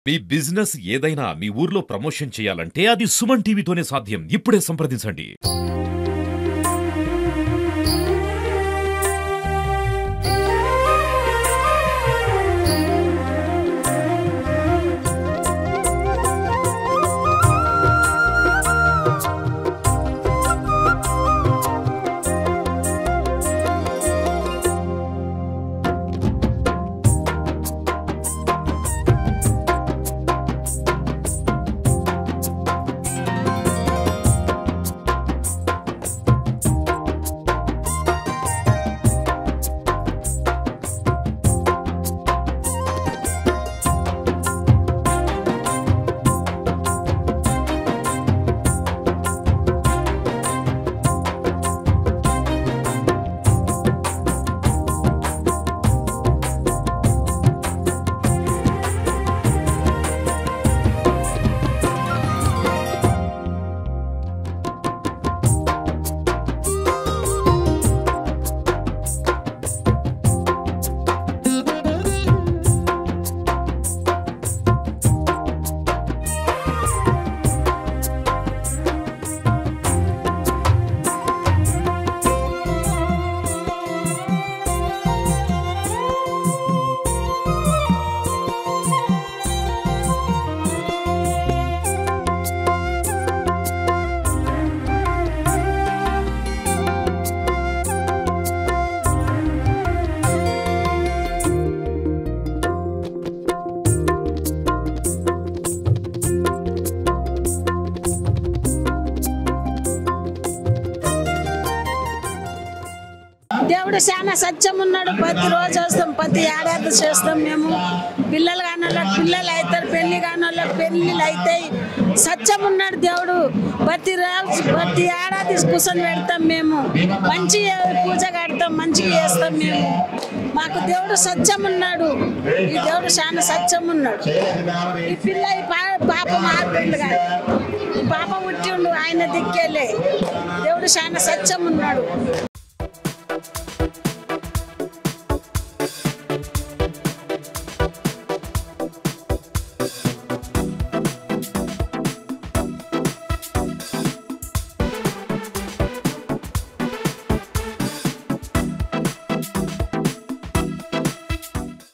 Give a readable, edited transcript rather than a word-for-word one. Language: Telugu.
మీ బిజినెస్ ఏదైనా మీ ఊర్లో ప్రమోషన్ చేయాలంటే అది సుమన్ టీవీతోనే సాధ్యం. ఇప్పుడే సంప్రదించండి. దేవుడు చాలా సత్యం ఉన్నాడు. ప్రతిరోజు వస్తాం, ప్రతి ఏడాది చేస్తాం. మేము పిల్లలు కాని వాళ్ళకి పిల్లలు అవుతారు, పెళ్లి కాని వాళ్ళకి పెళ్ళిళ్ళు అవుతాయి. సత్యం ఉన్నాడు దేవుడు. ప్రతిరోజు ప్రతి ఏడాది కూర్చొని పెడతాం. మేము మంచి పూజ కడతాం, మంచిగా చేస్తాం. మేము మాకు దేవుడు సత్యం ఉన్నాడు. ఈ దేవుడు చాలా సత్యం ఉన్నాడు. ఈ పిల్ల ఈ పాప మారుతుండగా పాప పుట్టిండు, ఆయన దిక్కేలే. దేవుడు చాలా సత్యం ఉన్నాడు.